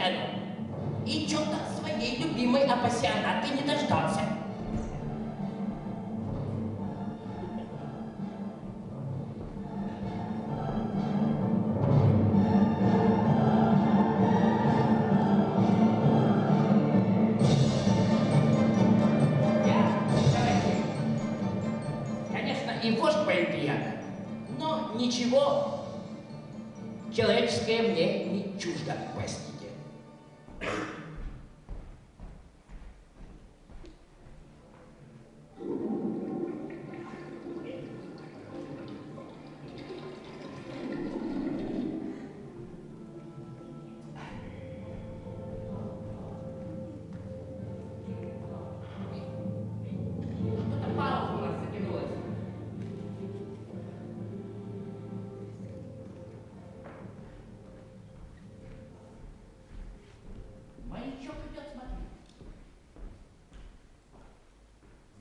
цену. И что-то своей любимой апассионатки не дождался. И вождь поэтия, но ничего человеческое мне не чуждо, простите.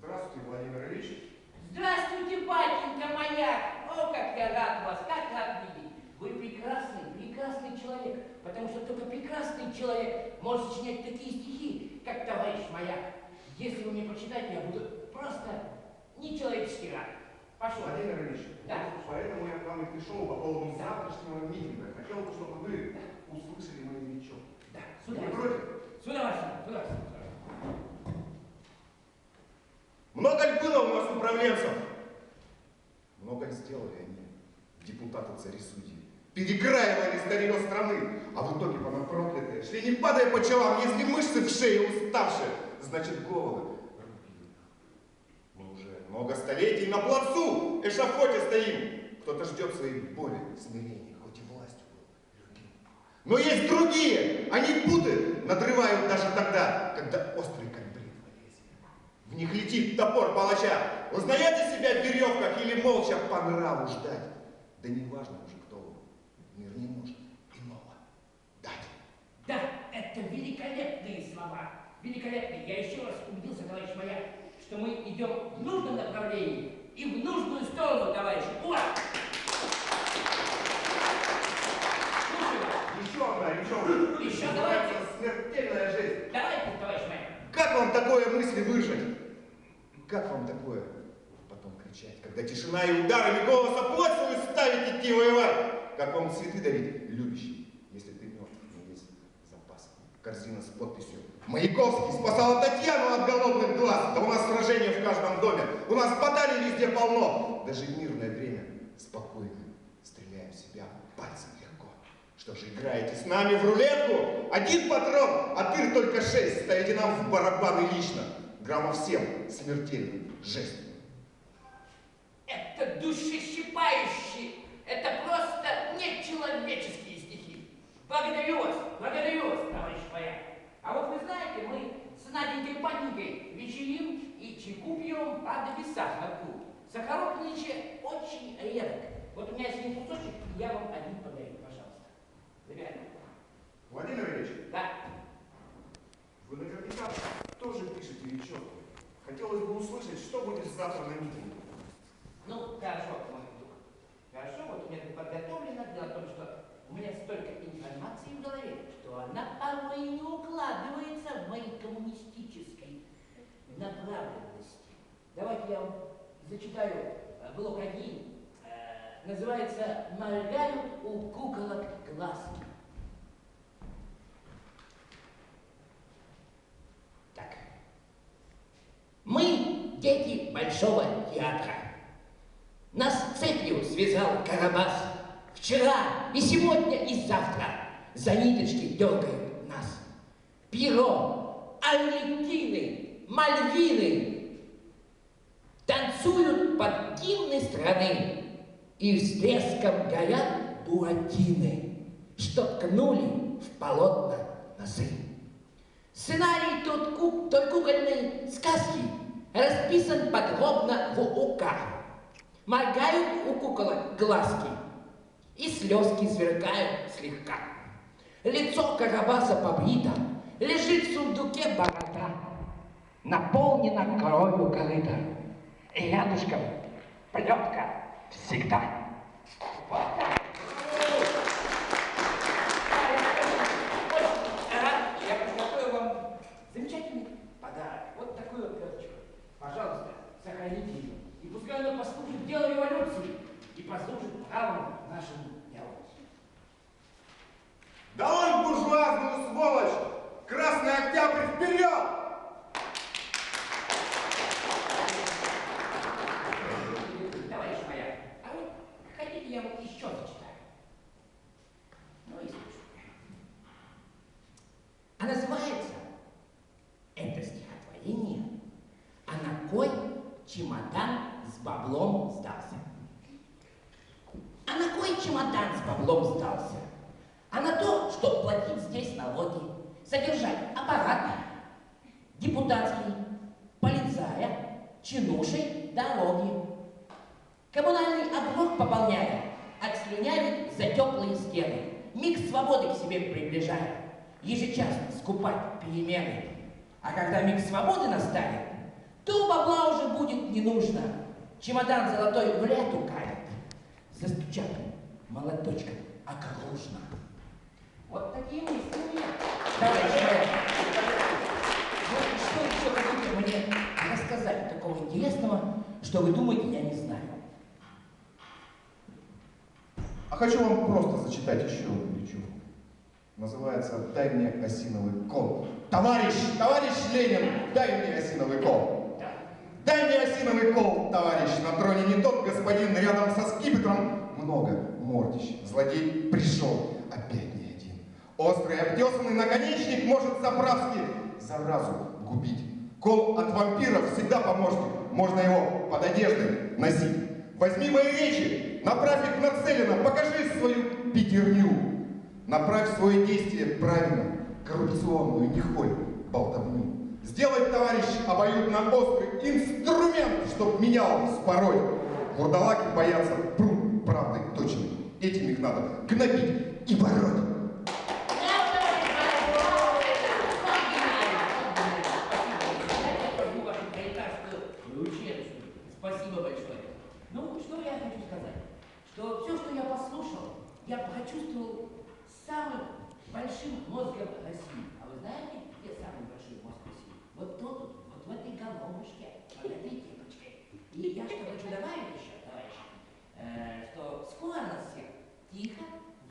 Здравствуйте, Владимир Ильич. Здравствуйте, батенька моя! О, как я рад вас, как рад видеть! Вы прекрасный, прекрасный человек, потому что только прекрасный человек может сочинять такие стихи, как товарищ Маяк. Если вы мне прочитаете, я буду просто нечеловечески рад. Пошел. Владимир Ильич, да. Поэтому я к вам и пришел по поводу завтрашнего митинга. Хотел бы, чтобы вы услышали мои речи. Да, С удовольствием. С удовольствием. Много ли было у нас управленцев? Много ли сделали они, депутаты, цари, судьи? Перекраивали старье страны, а в итоге проклятые шли, не падая по челам, если мышцы в шее уставшие, значит головы рубили. Мы уже много столетий на плацу эшафоте стоим. Кто-то ждет своей боли, смирения, хоть и властью был любим. Но есть другие, они путы надрывают даже тогда, когда острый как бритва лезвие. В них летит топор палача. Узнаете себя в веревках или молча по нраву ждать? Да не важно уже, кто вы. Мир не может иного дать. Да, это великолепные слова. Великолепные. Я еще раз убедился, товарищ Маяк, что мы идем в нужном направлении и в нужную сторону, товарищи. Ура! Еще давайте. Смертельная жизнь. Давайте, товарищ Маяк. Как вам такое мысли выжить? Как вам такое потом кричать, когда тишина и ударами голоса плоть свою ставить идти воевать? Как вам цветы дарить любящим, если ты мертв, но есть запас? Корзина с подписью «Маяковский спасала Татьяну от голодных глаз». Да у нас сражения в каждом доме, у нас баталий везде полно. Даже в мирное время спокойно стреляем в себя пальцем легко. Что же, играете с нами в рулетку? Один патрон, а тыр только 6. Ставите нам в барабаны лично. Граммов 7 смертельным жесть. Это душещипающе. Это просто нечеловеческие стихи. Благодарю вас, товарищ Маяк. А вот вы знаете, мы с Наденькой Паненькой вечерим и чайку пьем, правда, без сахарку. Сахарок нынче очень редок. Вот у меня есть один кусочек, и я вам один подарю, пожалуйста. Забирайте. Владимир Ильич, Да. вы наверняка тоже пишете речевку. Хотелось бы услышать, что будет завтра на митинге. Ну, хорошо, мой друг. Хорошо, вот у меня тут подготовлено. Дело в том, что у меня столько информации в голове, что она порой не укладывается в моей коммунистической направленности. Давайте я вам зачитаю блок 1. Называется «Моргают у куколок глазки». Так. Мы дети Большого театра. Нас цепью связал Карабас. Вчера и сегодня и завтра за ниточки дергают нас. Пьеро, Арлекины, Мальвины танцуют под гимны страны, и с треском горят буратины, что ткнули в полотна носы. Сценарий той кукольной сказки расписан подробно в УК. Моргают у куколок глазки, и слезки сверкают слегка. Лицо Карабаса побрито, лежит в сундуке борода, наполнена кровью корыта, и рядышком плетка всегда. Вот так. пускай оно послужит делу революции и послужит правому нашему делу. Долой буржуазную сволочь! Красный Октябрь вперед! Товарищ майор, а вы хотите, я вот еще зачитаю? Ну и слушайте. А называется это стихотворение «А на кой чемодан с баблом сдался?» А на кой чемодан с баблом сдался? А на то, чтобы платить здесь налоги, содержать аппарат депутатский, полицая, чинушей дороги. Коммунальный оброк пополняя, отслюнявит за теплые стены, миг свободы к себе приближая, ежечасно скупать перемены. А когда миг свободы настанет, то бабла уже будет не нужно. Чемодан золотой в лету катит, застучат молоточком окружно. Вот такие мысли у меня. Товарищ майор, вот что еще хотите мне рассказать такого интересного, что вы думаете, я не знаю? А хочу вам просто зачитать еще одну речу. Называется «Дай мне осиновый кол». Товарищ Ленин, дай мне осиновый кол. Дай мне осиновый кол, товарищ, на троне не тот господин, рядом со скипетром много мордищ. Злодей пришел, опять не один. Острый, обтесанный наконечник может заправски заразу губить. Кол от вампиров всегда помощник, можно его под одеждой носить. Возьми мои речи, направь их нацеленно, покажи свою пятерню. Направь свое действие правильно, коррупционную, не холь, болтовню. Сделать, товарищ, обоюдно острый инструмент, чтоб менял спороть. Вурдалаки боятся прут правды точной. Этим их надо гнобить и бороть. Спасибо большое. Ну, что я хочу сказать? Что все, что я послушал, я почувствовал самым большим мозгом России. А вы знаете, где самый большой мозг России? Вот тут, вот в этой головушке, под этой кепочкой. И я что хочу добавить еще, товарищи, что скоро нас всех тихо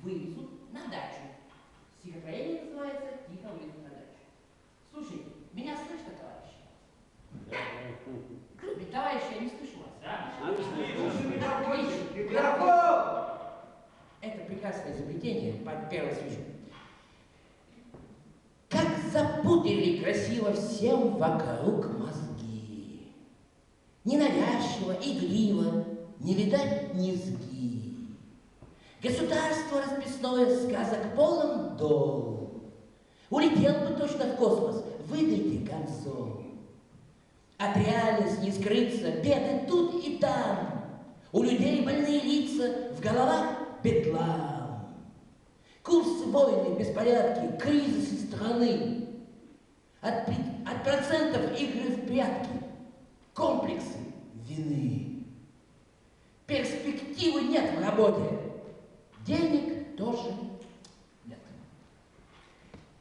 вывезут на дачу. Стихотворение называется «Тихо вывезут на дачу». Слушайте, меня слышно, товарищи? Товарищи, я не слышу вас. Микрофон! Это прекрасное изобретение, первое слышу. Как запудрили красиво всем вокруг мозги. Ненавязчиво, игриво, не видать низги. Государство расписное сказок полон дол. Улетел бы точно в космос, выдайте концом. От реальности не скрыться, беды тут и там. У людей больные лица, в головах бедлам. Курсы войны, беспорядки, кризисы страны. От процентов игры в прятки, комплексы вины. Перспективы нет в работе, денег тоже нет.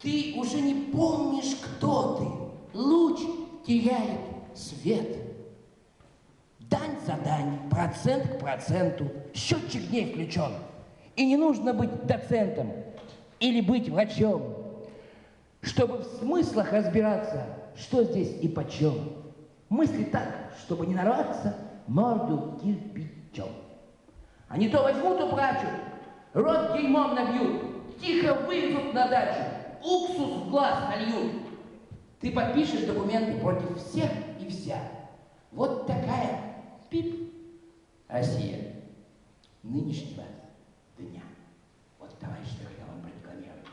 Ты уже не помнишь, кто ты, луч теряет свет. Дань за дань, процент к проценту, счетчик дней включен. И не нужно быть доцентом или быть врачом, чтобы в смыслах разбираться, что здесь и почем. Мысли так, чтобы не нарваться, морду кирпичом. А не то возьмут, уплачут, рот дерьмом набьют, тихо вывезут на дачу, уксус в глаз нальют. Ты подпишешь документы против всех и вся. Вот такая, пип, Россия нынешнего дня. Вот, товарищ, я вам прорекламирую.